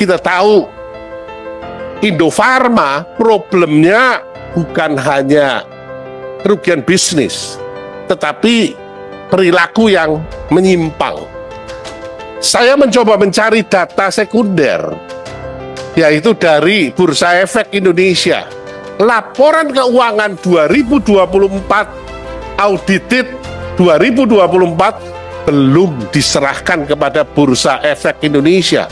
kita tahu Indofarma problemnya bukan hanya kerugian bisnis, tetapi perilaku yang menyimpang. Saya mencoba mencari data sekunder, yaitu dari Bursa Efek Indonesia. Laporan keuangan 2024, audited 2024, belum diserahkan kepada Bursa Efek Indonesia.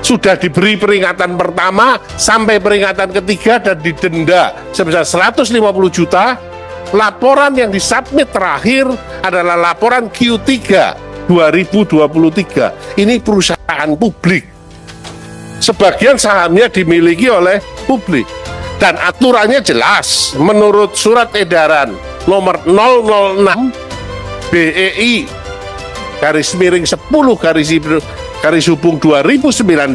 Sudah diberi peringatan pertama sampai peringatan ketiga dan didenda sebesar 150 juta. Laporan yang disubmit terakhir adalah laporan Q3 2023. Ini perusahaan publik. Sebagian sahamnya dimiliki oleh publik. Dan aturannya jelas menurut surat edaran nomor 006 BEI /10 garis hubung 2019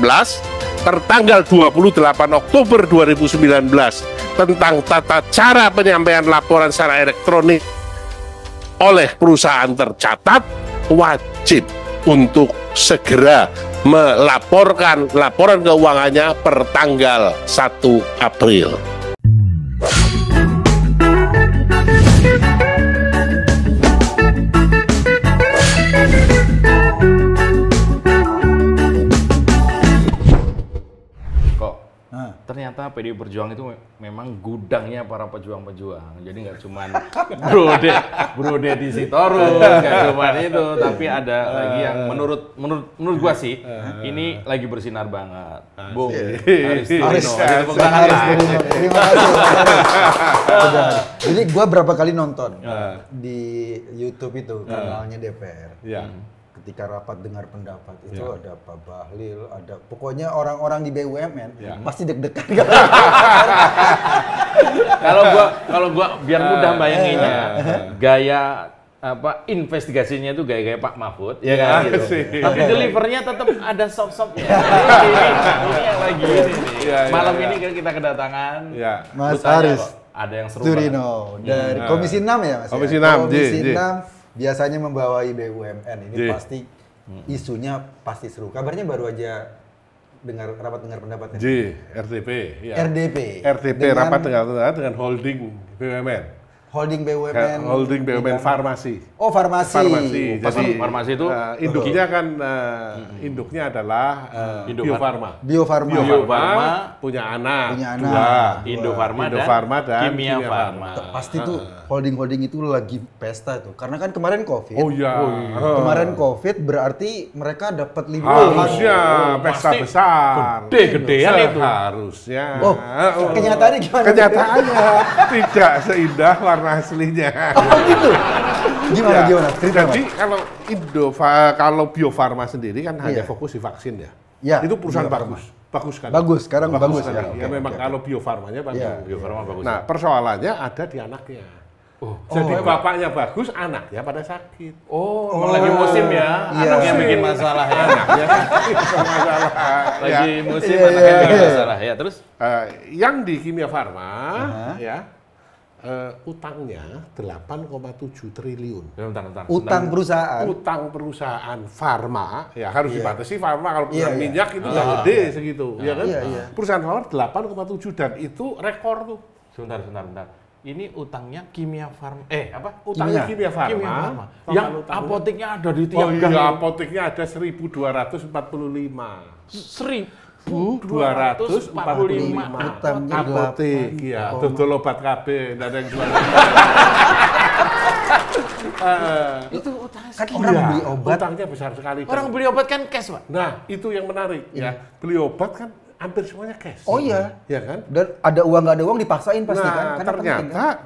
tertanggal 28 Oktober 2019 tentang tata cara penyampaian laporan secara elektronik oleh perusahaan tercatat, wajib untuk segera melaporkan laporan keuangannya per tanggal 1 April. Ternyata PDI Perjuangan itu memang gudangnya para pejuang-pejuang. Jadi nggak cuma Bro Deddy Sitorus, nggak cuma itu, tapi ada lagi yang menurut gua sih ini lagi bersinar banget. Bung Aris Tirino. Terima kasih. Jadi gua berapa kali nonton di YouTube itu kanalnya DPR. Ketika rapat dengar pendapat itu ada Pak Bahlil, ada pokoknya orang-orang di BUMN pasti deg-degan. Kalau gua biar mudah bayanginnya, gaya investigasinya itu gaya Pak Mahfud, ya kan? Gitu. Tapi delivernya tetap ada sop-sopnya. Ini yang lagi ini. Malam ini kita kedatangan Mas Aris ada yang seru Tirino dari Komisi 6 ya Mas. Komisi 6. Biasanya membawahi BUMN ini pasti isunya pasti seru. Kabarnya baru aja rapat dengar pendapat ini. RDP. Ya. RDP Rapat dengar pendapat dengan holding BUMN. Holding BUMN Farmasi. Oh, farmasi. Jadi farmasi itu induknya kan induknya adalah Bio Farma punya anak. Indofarma dan Kimia Farma. Pasti tuh holding itu lagi pesta tuh. Karena kan kemarin Covid. Kemarin Covid berarti mereka dapat liburan. Harusnya pesta besar. Gede-gedean itu. Harusnya. Kenyataannya gimana? Kenyataannya tidak seindah warna aslinya. Oh gitu. Gimana? Jadi kalau Bio Farma sendiri kan hanya fokus di vaksin ya. Itu perusahaan bagus kan. Sekarang bagus ya. Ya memang kalau Bio Farmanya bagus. Bio Farma bagus. Nah, persoalannya ada di anaknya. Jadi bapaknya bagus, anaknya pada sakit. Lagi musim ya. Anaknya bikin masalah ya. Anaknya masalah. Lagi musim anaknya bikin masalah ya. Terus yang di Kimia Farma utangnya 8,7 triliun. Bentar. Utang perusahaan. Utang perusahaan farma, ya harus dibatasi farma. Kalau perusahaan minyak itu nggak gede segitu, ya kan? Perusahaan farma 8,7 dan itu rekor tuh. Sebentar. Ini utangnya Kimia Farma. Utangnya Kimia Farma. Yang apoteknya ada di tiap gang. Apoteknya ada 1.245. 1.245 apotek, ya, dodol obat KB, nggak ada yang jual. Itu utang kan orang beli obat. Utangnya besar sekali. Orang beli obat kan cash, Pak. Nah, itu yang menarik ya. Beli obat kan hampir semuanya cash. Oh iya. Ya kan? Dan ada uang nggak ada uang dipaksain pasti kan?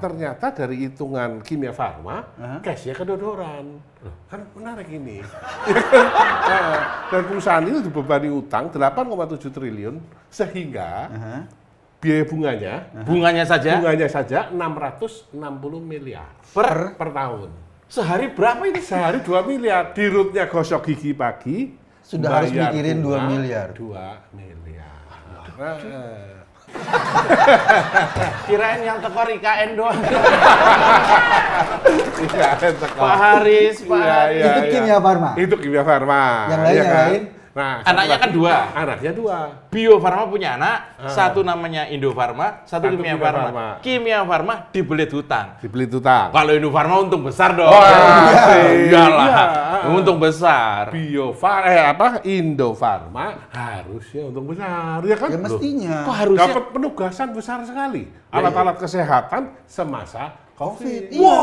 Ternyata dari hitungan Kimia Farma, cashnya kedodoran. Kan menarik ini. Dan perusahaan itu dibebani utang 8,7 triliun sehingga biaya bunganya saja 660 miliar per tahun. Sehari berapa ini? Sehari 2 miliar. Dirutnya gosok gigi pagi sudah harus mikirin 2 miliar. 2 miliar. Kirain yang tekor IKN doang. Pak Haris, Pak. Itu Kimia Farma. Itu Kimia Farma. Yang lain. Nah, Anaknya kan 2. Anaknya 2. Bio Farma punya anak, satu namanya Indo Farma, satu Kimia Kimia Farma. Farma. Kimia Farma dibelit hutang. Dibeli tutang. Kalau Indo Farma untung besar dong. Iyalah. Untung besar. Indo Farma harusnya untung besar, ya kan? Ya mestinya. Kok harusnya? Dapat penugasan besar sekali. Alat-alat kesehatan semasa COVID. Iya.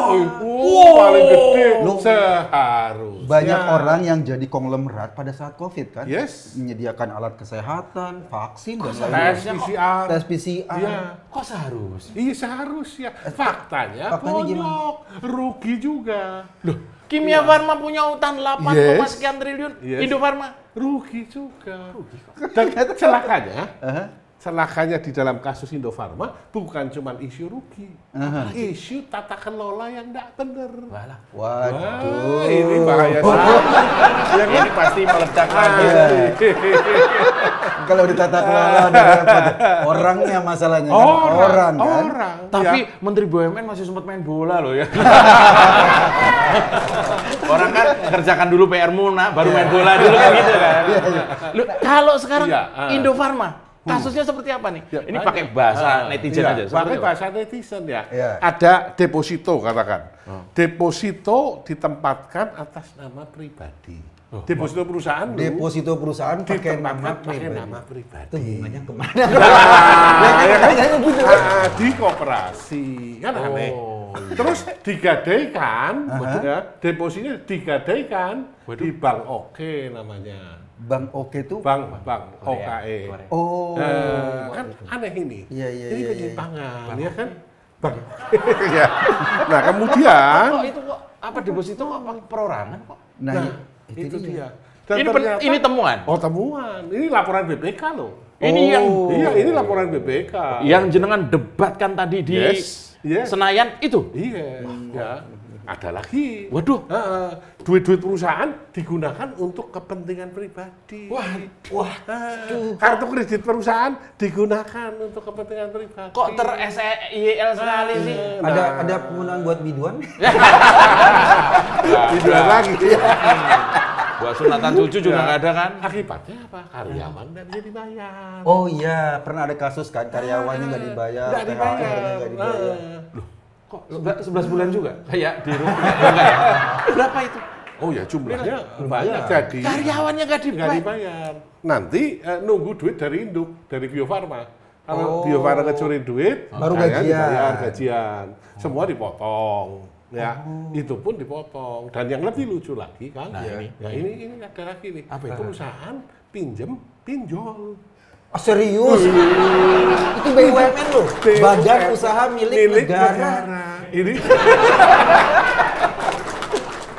Paling gede Loh. seharusnya. Banyak orang yang jadi konglomerat pada saat COVID kan? Yes. Menyediakan alat kesehatan, vaksin, dan Tes lain-lain. PCR. Tes PCR. Iya. Kok seharusnya? Iya seharusnya. Faktanya Faktanya bonyok, rugi juga. Loh, Kimia Farma punya utang 8, Yes. sekian triliun. Yes. Indo Farma Rugi juga. Dan celakanya di dalam kasus Indo Farma bukan cuma isu rugi, isu tata kelola yang tidak benar. Waduh. Ini bahaya sekali. yang ini pasti meledak lagi. Kalau ditata kelola ada repot. Orangnya masalahnya kan? Orang kan? Tapi Menteri BUMN masih sempat main bola loh ya. Orang kan kerjakan dulu PR Muna, baru main bola dulu kan gitu kan. Loh, kalau sekarang Indo Farma, kasusnya seperti apa nih? Ya, Ini banyak. pakai bahasa netizen aja. Pakai seperti apa? bahasa netizen ya. Iya. Ada deposito katakan. Deposito ditempatkan atas nama pribadi. Deposito perusahaan dulu Deposito perusahaan pakai nama pakai pribadi. nama pribadi. Itu bunganya kemana? Ya kan? gitu. Di koperasi kan aneh. Terus digadaikan, ya, depositnya digadaikan di Bank Oke namanya. Bang Oke tuh? Bank OKE. Oh. Kan aneh ini. Iya, iya, Ini iya, penyimpangan, ya kan? Bang. Ya. Nah, kemudian Kok itu kok apa deposito kok apa perorangan kok? Nah, itu dia. dia. Dan ternyata, Ini temuan. oh temuan. Ini laporan BPK loh. Ini yang Iya, ini laporan BPK. yang jenengan debatkan tadi di Yes. Senayan itu. Iya, ya. Ada lagi. Waduh. Duit-duit perusahaan digunakan untuk kepentingan pribadi. Wah, Kartu kredit perusahaan digunakan untuk kepentingan pribadi. kok ter-SEIL sekali sih? Ada penggunaan buat biduan? Dijual lagi. Buat sunatan cucu juga nggak ada kan? Akibatnya apa? Karyawan nggak bisa dibayar. Oh iya, pernah ada kasus kan karyawannya nggak dibayar, Nggak dibayar. THR-nya nggak dibayar. Kok 11 bulan juga? Kayak di rumah. Enggak ya? Berapa itu? Oh ya jumlahnya banyak jadi. Karyawannya nggak Nggak dibayar. dibayar. Nanti nunggu duit dari induk, dari Bio Farma. Kalau Bio Farma ngecurin duit, Baru kalian gajian. dibayar gajian. Semua dipotong. Ya, itu pun dipotong. Dan yang lebih lucu lagi kan, ini ada lagi nih. Apa itu? Perusahaan pinjem pinjol. Oh, serius? Itu BUMN loh, Badan Usaha Milik Negara. Ini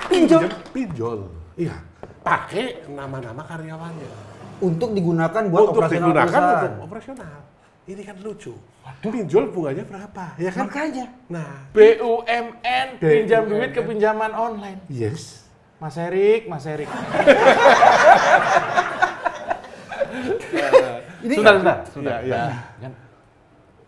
Pinjol pinjol. Iya, pakai nama-nama karyawannya. untuk digunakan buat Untuk operasional digunakan perusahaan. untuk operasional. Ini kan lucu. Pinjol bunganya berapa? Ya kan? Makanya. Nah, BUMN pinjam duit ke pinjaman online. yes. Mas Erik. Ini Sebentar. Iya. Kan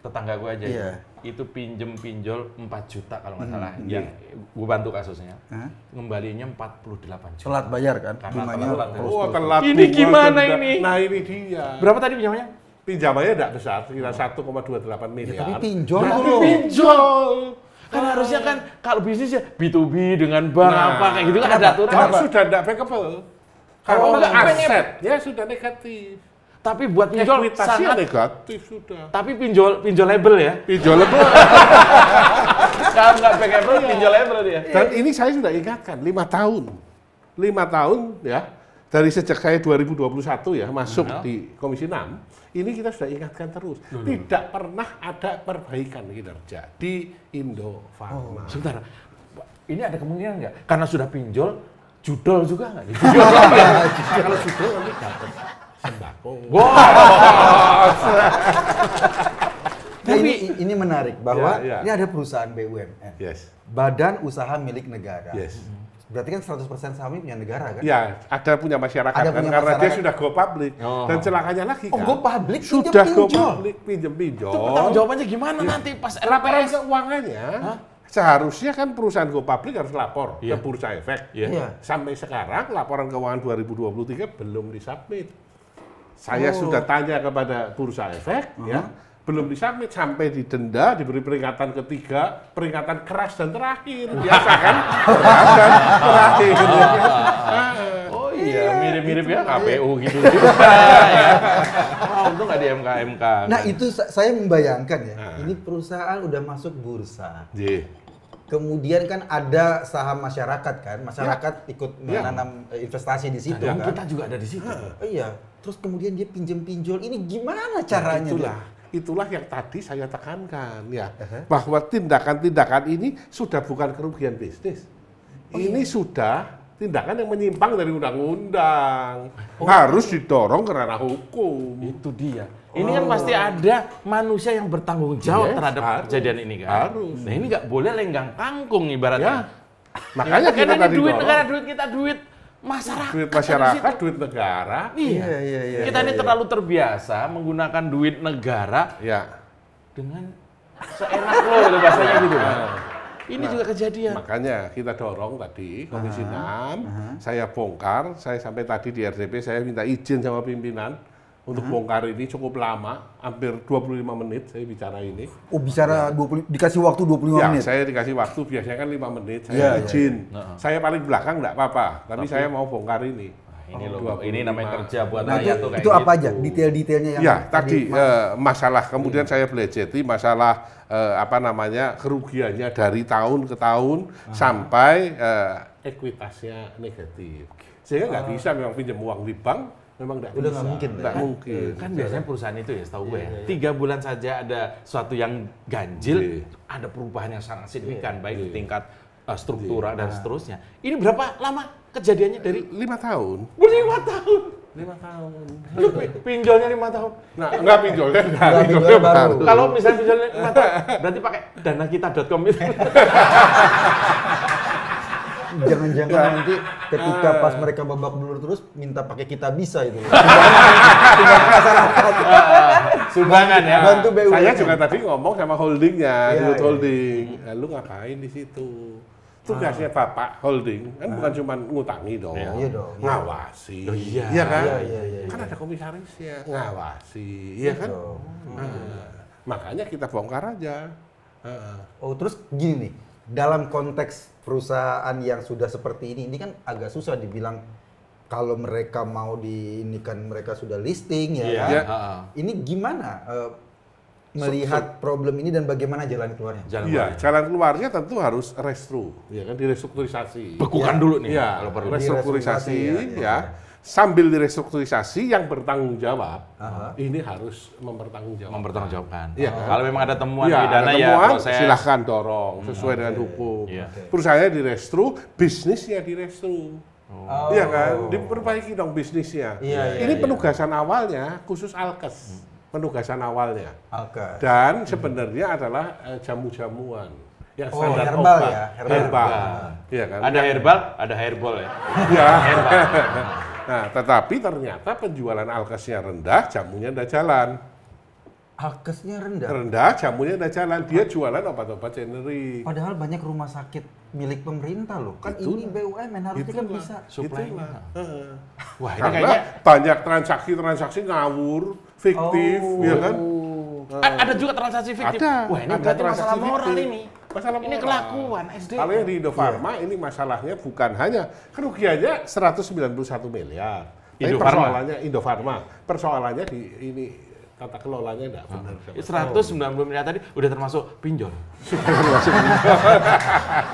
tetangga gue aja Iya. itu pinjem pinjol 4 juta kalau nggak salah. Yang gue bantu kasusnya. Hah? Ngembalinya 48 juta. telat bayar kan? Karena Bunganya telat. terus. Oh, telat. Ini bunga, gimana denda. ini? Nah, ini dia. Berapa tadi pinjamannya? Pinjamannya tidak besar, sekitar 1,28 miliar. Tapi pinjol Tapi loh. pinjol. Kan harusnya kan kalau bisnis ya B2B dengan bank Nah, apa kayak gitu kan kenapa? ada aturan. Kalau sudah tidak bankable, kalau enggak, asetnya sudah negatif. Tapi buat pinjol Ekuitasnya sangat. negatif sudah. Tapi pinjolable ya. Pinjolable. Kalau nggak bankable pinjolable dia. Dan ini saya sudah ingatkan 5 tahun. 5 tahun ya. Dari sejak saya 2021 ya masuk di Komisi 6, ini kita sudah ingatkan terus. Tidak pernah ada perbaikan kinerja di Indo Farma. Sebentar. Ini ada kemungkinan nggak? Karena sudah pinjol, judol juga nggak? Kalau sudah nanti dapat sembako. Nah, ini menarik bahwa Ya, ya. ini ada perusahaan BUMN, Yes. Badan Usaha Milik Negara. Yes. Berarti kan 100% sahamnya punya negara kan? Ya, ada punya masyarakat Ada kan, punya karena dia masyarakat. sudah go public. Oh. Dan celakanya lagi Oh, kan. go public Sudah go pinjol. public pinjam-pinjol. Itu pertanggung jawabannya gimana nanti pas Laporan LPS? keuangannya Seharusnya kan perusahaan go public harus lapor ke Iya. Bursa Efek. Iya. Sampai sekarang laporan keuangan 2023 belum disubmit. Saya sudah tanya kepada Bursa Efek, ya, belum disubmit sampai didenda, diberi peringatan ketiga, peringatan keras dan terakhir. Biasa kan? Keras dan terakhir. Oh iya, mirip-mirip ya KPU gitu juga ya. Untung nggak di MK. Nah itu saya membayangkan ya, ini perusahaan udah masuk bursa. Iya. Kemudian kan ada saham masyarakat kan, masyarakat ikut menanam investasi di situ Dan kan. kita juga ada di situ. Iya, terus kemudian dia pinjol, ini gimana caranya? Itulah yang tadi saya tekankan ya, bahwa tindakan-tindakan ini sudah bukan kerugian bisnis. Ini sudah tindakan yang menyimpang dari undang-undang. Harus didorong ke ranah hukum. Itu dia. Ini kan pasti ada manusia yang bertanggung jawab terhadap harus. kejadian ini kan. Harus. Nah ini nggak boleh lenggang kangkung Ya. ibaratnya. Makanya kita Karena ini tadi duit dorong. negara, duit kita, duit masyarakat. Duit ada di masyarakat, situ. duit negara. Iya. Kita ini terlalu terbiasa menggunakan duit negara Ya. dengan seenak lo itu bahasanya gitu kan. Ini juga kejadian. Makanya kita dorong tadi Komisi 6, saya bongkar, saya sampai tadi di RDP saya minta izin sama pimpinan untuk bongkar ini cukup lama, hampir 25 menit saya bicara ini. Oh bicara 20, dikasih waktu 25 Ya, menit? saya dikasih waktu biasanya kan 5 menit, saya Iya, izin. Saya paling belakang enggak apa-apa, tapi saya mau bongkar ini. Ini loh, ini namanya kerja buat Nah rakyat tuh kayak itu apa gitu. aja detail-detailnya yang Ya, tadi Mas- masalah, kemudian saya belajeti masalah kerugiannya dari tahun ke tahun sampai ekuitasnya negatif. Sehingga nggak bisa memang pinjam uang di bank, memang nggak bisa. Udah nggak mungkin, Nggak ya? mungkin. Kan biasanya perusahaan itu ya, setahu gue ya, 3 bulan saja ada suatu yang ganjil, ada perubahan yang sangat signifikan, baik di tingkat struktural dan seterusnya. Ini berapa lama kejadiannya dari 5 tahun. 5 tahun? 5 tahun. Lu pinjolnya 5 tahun? Nah, nggak pinjolnya, Nggak, pinjolnya pinjolnya baru. baru. Kalau misalnya pinjolnya 5 tahun, berarti pakai danakita.com itu. Jangan-jangan nanti ketika pas mereka babak belur terus minta pakai kita bisa itu. Sumbangan ya. Bantu BUMN. Saya juga tadi ngomong sama holdingnya, Iya, Youth iya. Holding. Nah, lu ngapain di situ? Tugasnya Bapak Holding kan bukan cuma ngutangi dong, Iya dong, iya. ngawasi, Oh, iya. iya kan? Iya. Kan ada komisarisnya, ngawasi, iya kan? dong. Makanya kita bongkar aja. Oh terus gini nih, dalam konteks perusahaan yang sudah seperti ini kan agak susah dibilang kalau mereka mau ini kan mereka sudah listing ya. Iya. kan? Ya. Ini gimana melihat problem ini dan bagaimana jalan keluarnya? Jalan Iya, keluarnya. jalan keluarnya tentu harus restru, ya kan, direstrukturisasi. Bekukan dulu nih Iya, kalau perlu. restrukturisasi, Direstrukturisasi, ya. Sambil direstrukturisasi yang bertanggung jawab, ini harus mempertanggungjawabkan. Mempertanggungjawabkan. Iya kan? Kalau memang ada temuan Iya, pidana ada ya temuan, proses. silahkan dorong sesuai dengan hukum. Iya. Perusahaannya direstru, bisnisnya direstru. Iya kan, diperbaiki dong bisnisnya. Iya, Ini penugasan awalnya khusus Alkes, penugasan awalnya. Oke. Dan sebenarnya adalah jamu-jamuan yang Oh, standar herbal obat. ya, Herbal. Iya kan? Ada herbal, ada hairball ya. Ya. Nah, tetapi ternyata penjualan alkesnya rendah, jamunya ndak jalan. Alkesnya rendah. Rendah, jamunya ndak jalan. Dia jualan obat-obat generik. Padahal banyak rumah sakit milik pemerintah loh. Kan Itulah. ini BUMN harusnya kan Itulah. bisa. Suplainya. Heeh. Wah ini Karena kayaknya banyak transaksi-transaksi ngawur, fiktif, ya kan? ada juga transaksi fiktif. Ada. Wah ini Ada berarti masalah transaksi moral fiktif. ini. Masalah Ini moral. kelakuan SD. Kalau yang di Indofarma ini masalahnya bukan hanya kerugiannya 191 miliar. Tapi Indofarma? persoalannya Indofarma. Persoalannya di ini tata kelolanya enggak benar. 190 miliar tadi udah termasuk pinjol.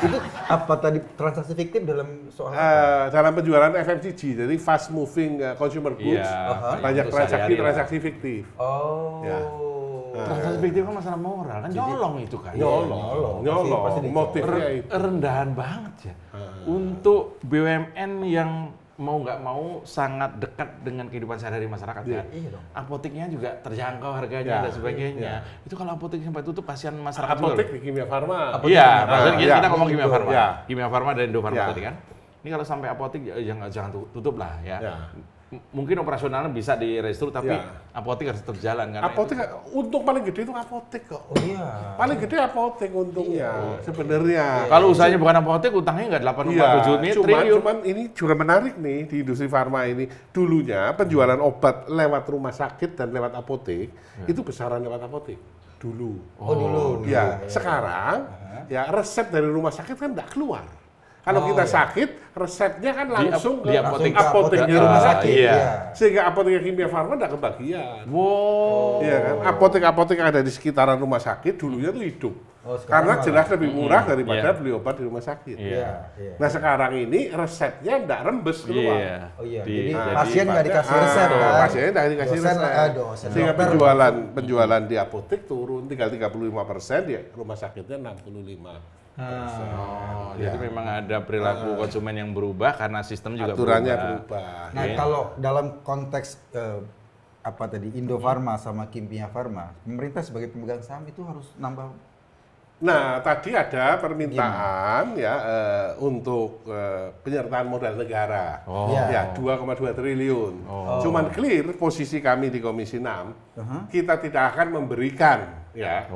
Itu apa tadi transaksi fiktif dalam soal apa? Dalam penjualan FMCG, jadi fast moving consumer goods, Iya, banyak itu sehari-hari transaksi fiktif. Oh. Ya. Transaksi fiktif kan masalah moral kan nyolong itu kan. Nyolong, pasti dicolong. motifnya itu. Rendahan banget ya. Untuk BUMN yang mau nggak mau sangat dekat dengan kehidupan sehari-hari masyarakat Iya. kan. Iya dong. Apoteknya juga terjangkau harganya Ya, dan sebagainya. Itu kalau apotek sampai tutup kasihan masyarakat juga. Apotek di Kimia Farma. Iya, maksudnya Iya. kita ngomong Kimia Farma. Iya. Kimia Farma dan Indofarma Iya. tadi kan. Ini kalau sampai apotek jangan tutup lah ya. Ya. mungkin operasionalnya bisa direstru, tapi Ya. apotek harus tetap jalan kan? Apotek untung paling gede itu apotek kok. Oh iya. Paling gede apotek untungnya sebenarnya. Kalau usahanya bukan apotek, utangnya nggak 8,7 triliun. Cuman ini juga menarik nih di industri farma ini. Dulunya penjualan obat lewat rumah sakit dan lewat apotek itu besaran lewat apotek dulu. Oh, dulu. Ya, sekarang ya resep dari rumah sakit kan nggak keluar. Kalau kita sakit, resepnya kan langsung di ke apotek. apoteknya Apotek rumah ya. sakit. Iya. Sehingga apotek Kimia Farma nggak kebagian. Wow. Iya kan? Apotek-apotek yang ada di sekitaran rumah sakit dulunya tuh hidup. Oh, sekarang Karena malah. jelas lebih murah daripada Iya. beli obat di rumah sakit. Iya. Iya. Nah sekarang ini resepnya nggak rembes keluar. Iya. Oh iya, Di- jadi Nah, pasien nggak dikasih resep Ah, kan? Pasiennya nggak dikasih Dosen, resep. dosen Sehingga dokter. penjualan di apotek turun tinggal 35%, ya rumah sakitnya 65%. Oh, jadi memang ada perilaku konsumen yang berubah karena sistem juga Aturannya berubah. berubah. Nah, Iya. kalau dalam konteks apa tadi Indofarma sama Kimia Farma, pemerintah sebagai pemegang saham itu harus nambah. Nah, tadi ada permintaan ya untuk penyertaan modal negara. Oh. Ya, 2,2 triliun. Cuman clear posisi kami di Komisi 6, kita tidak akan memberikan ya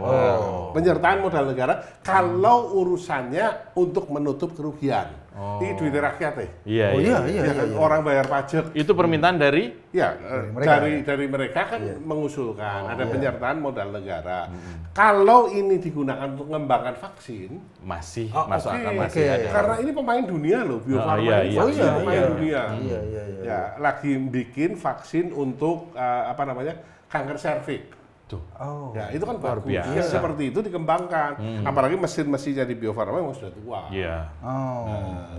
penyertaan modal negara kalau urusannya untuk menutup kerugian. Ini duit rakyat ya. Iya, Oh iya. iya, Ya kan, orang bayar pajak. Itu permintaan dari Ya, mereka, dari mereka kan mengusulkan ada penyertaan modal negara. Kalau ini digunakan untuk mengembangkan vaksin, masih Oh, masuk oke, akal, masih oke. ada. karena ini pemain dunia loh, Bio Oh, Farma iya, ini iya. vaksin Oh, iya, pemain iya. dunia. Iya. Ya, lagi bikin vaksin untuk apa namanya kanker serviks. Tuh. Oh. Ya, itu kan Luar bagus. biasa. Ya, seperti itu dikembangkan. Apalagi mesin-mesinnya di Bio Farma memang sudah tua. Iya. Oh,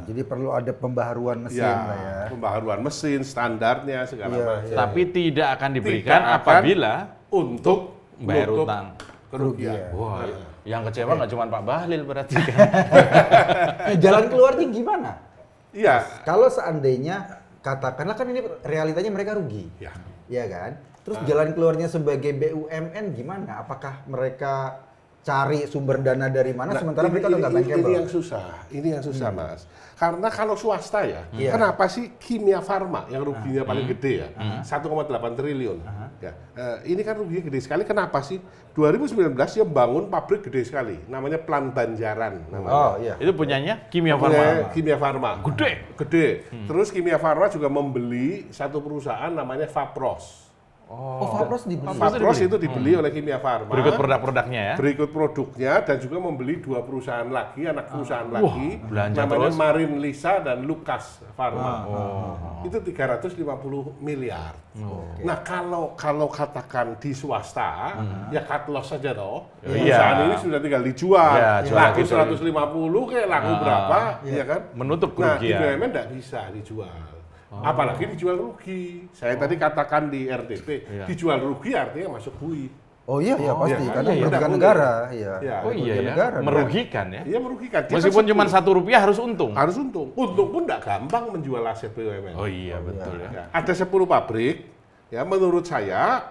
jadi perlu ada pembaharuan mesin Ya, lah ya. pembaharuan mesin, standarnya segala Iya, macam. Tapi tidak akan diberikan Tidak akan apabila Untuk bayar menutup utang. kerugian. Wah, yang kecewa nggak cuma Pak Bahlil berarti kan. Nah, jalan keluarnya gimana? Iya. Kalau seandainya katakanlah kan ini realitanya mereka rugi, Ya. ya kan? Terus jalan keluarnya sebagai BUMN gimana? Apakah mereka cari sumber dana dari mana? Sementara mereka udah nggak ini bankable. yang susah Mas. Karena kalau swasta ya, Iya. kenapa sih Kimia Farma yang ruginya paling gede ya, 1,8 triliun. Ya, ini kan ruginya gede sekali. Kenapa sih? 2019 dia bangun pabrik gede sekali, namanya Plant Banjaran. Namanya. Oh iya. Itu punyanya Kimia Punya Farma. Kimia Farma. Gede. Terus Kimia Farma juga membeli satu perusahaan namanya Vapros. Oh, Vapros dibeli. Vapros itu dibeli oleh Kimia Farma. Berikut produk-produknya ya. Berikut produknya dan juga membeli 2 perusahaan lagi, anak perusahaan lagi, belanja namanya terus. Marin Lisa dan Lucas Pharma. Itu 350 miliar. Nah, kalau katakan di swasta, ya cut loss saja toh. Iya. Perusahaan ini sudah tinggal dijual. Iya, jual Laku lagi, 150 kayak laku berapa, ya kan? Menutup Nah, di kerugian. BUMN nggak bisa dijual. Apalagi dijual rugi. Saya tadi katakan di RTP, dijual rugi artinya masuk bui. Oh iya, iya pasti. iya, Karena iya, merugikan iya. negara. Iya. Ya. Oh iya Merugikan ya. negara. Merugikan ya. Iya merugikan. Dia Meskipun kan cuma sepuluh. Rp1 harus untung. Harus untung. Untung pun nggak gampang menjual aset BUMN. Oh iya betul ya. Ya, ada 10 pabrik, ya menurut saya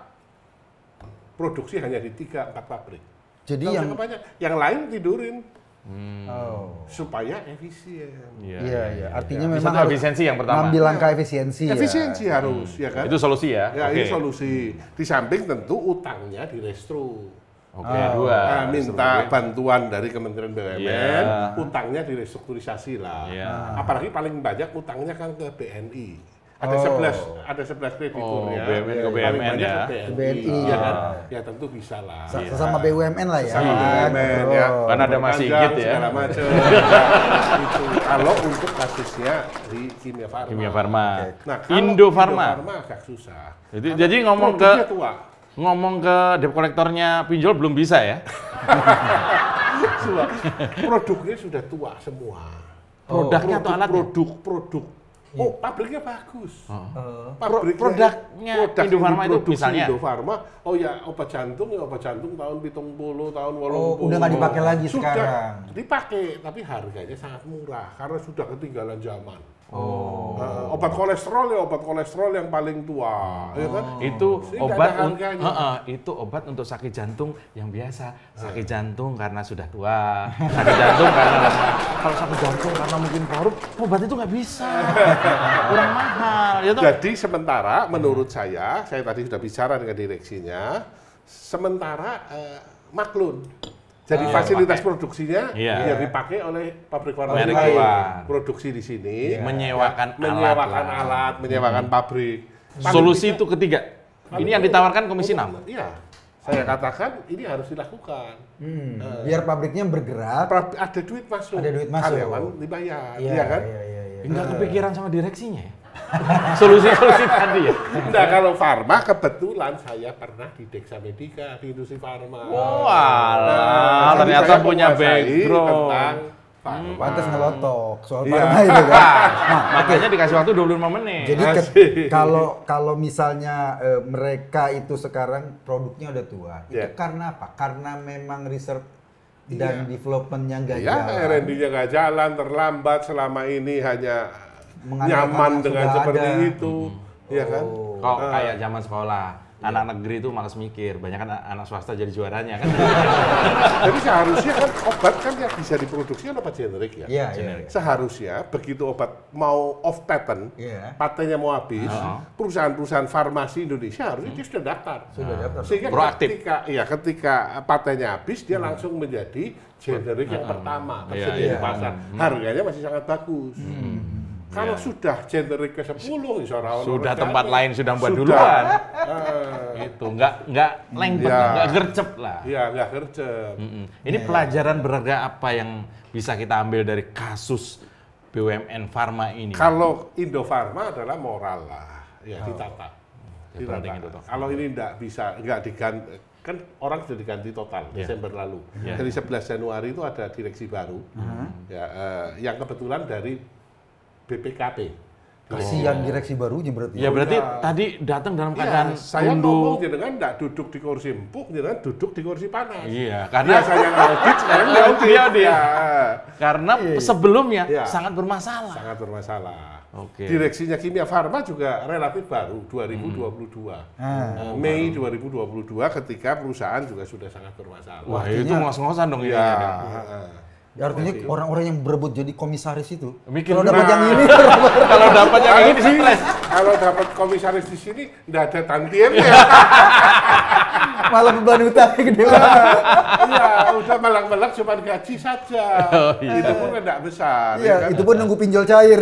produksi hanya di 3-4 pabrik. Jadi Nggak yang usah banyak. Yang lain tidurin oh. supaya efisien. Iya, iya. Artinya Itu memang harus efisiensi yang pertama. ngambil langkah efisiensi ya. Efisiensi harus, ya kan? Itu solusi ya. Ya, Oke. ini solusi. Di samping tentu utangnya direstru. Oke, dua. Minta bantuan dari Kementerian BUMN, Iya. utangnya direstrukturisasi lah. Iya. Apalagi paling banyak utangnya kan ke BNI. Ada 11 krediturnya. BUMN ke Paling BUMN banyak ya. ke Ke BNI. ya kan? Ah. Ya tentu bisa lah. Sesama BUMN lah ya. Sama BUMN ya. Oh. Kan ada Mas Berpanjang, Sigit ya. segala macam. Itu kalau untuk kasusnya di Kimia Farma. Kimia Farma. Nah, kalau Indofarma. Indofarma agak susah. Jadi ngomong Produknya ke tua. debt kolektornya pinjol belum bisa ya. Produknya sudah tua semua. Produknya atau alatnya? Produk. Oh, pabriknya bagus. Produknya Indofarma itu produksi misalnya? Indofarma, oh ya obat jantung tahun 70, tahun 80. Oh, udah nggak dipakai lagi Sudah sekarang. dipakai, tapi harganya sangat murah karena sudah ketinggalan zaman. Obat kolesterol ya obat kolesterol yang paling tua, ya kan? Itu Sehingga obat ada harganya. itu obat untuk sakit jantung yang biasa. Sakit jantung karena sudah tua, sakit jantung karena lemah. Kalau sakit jantung karena mungkin korup, obat itu nggak bisa. Kurang mahal, ya toh? Jadi sementara menurut saya tadi sudah bicara dengan direksinya, sementara maklun. Jadi fasilitas produksinya ya dipakai oleh pabrik warna Merek lain. luar. Produksi di sini, menyewakan alat, menyewakan pabrik. Solusi itu ketiga. Ini yang ditawarkan Komisi 6. Iya. Saya katakan ini harus dilakukan. Biar pabriknya bergerak. Ada duit masuk. Ada duit masuk. Karyawan dibayar, iya kan? Enggak kepikiran sama direksinya ya? Solusi-solusi tadi ya? Enggak, kalau farma kebetulan saya pernah di Dexa Medica, di industri farma. Wah, ternyata saya punya menguasai background. tentang farma. Pantes ngelotok soal Iya. farma itu kan. Nah, Makanya dikasih waktu 25 menit. jadi Asik. kalau misalnya mereka itu sekarang produknya udah tua, itu karena apa? Karena memang riset dan developmentnya nggak Ya, jalan. R&D-nya nggak jalan, terlambat selama ini hanya Mengandalkan nyaman yang dengan sudah seperti ada. itu, ya kan? Kok kayak zaman sekolah, anak negeri itu malas mikir, banyak kan anak swasta jadi juaranya kan. Jadi seharusnya kan obat kan yang bisa diproduksi kan obat generik ya. Iya. Seharusnya begitu obat mau off patent, Iya. patentnya mau habis, perusahaan-perusahaan farmasi Indonesia harusnya dia sudah daftar. Sudah daftar. Sehingga Proaktif. ketika patennya habis dia langsung menjadi generik yang pertama tersedia di pasar. Harganya masih sangat bagus. Kalau sudah generik ke 10, Sudah tempat lain sudah buat duluan. Itu nggak lengket, nggak gercep lah. Iya, nggak gercep. Ini pelajaran berharga apa yang bisa kita ambil dari kasus BUMN Farma ini? Kalau Indofarma adalah moral lah, ya ditata. Ya, penting itu toh. Kalau ini nggak diganti, kan orang sudah diganti total Desember lalu. Dari 11 Januari itu ada direksi baru, ya, yang kebetulan dari BPKP. Kasihan direksi barunya berarti. Ya berarti tadi datang dalam keadaan Saya ngomong tunduk. jenengan nggak duduk di kursi empuk, jenengan duduk di kursi panas. Iya, karena Biasanya ngaudit, sekarang diaudit. Dia. Ya, Karena sebelumnya Iya. sangat bermasalah. sangat bermasalah. Oke. Direksinya Kimia Farma juga relatif baru, 2022. Mei 2022 ketika perusahaan juga sudah sangat bermasalah. Wah, itu ngos-ngosan dong ini. Ya, Artinya orang-orang yang berebut jadi komisaris itu. Mikir Kalau dapat yang ini Kalau dapat yang ini stres. kalau dapat komisaris di sini nggak ada tantiemnya. malah beban utangnya gede banget. Iya, udah melang-melang cuma gaji saja. Itu pun nggak besar. Iya, kan? itu pun nunggu pinjol cair.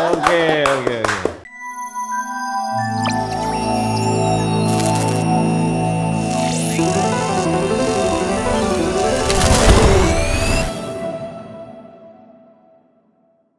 Oke.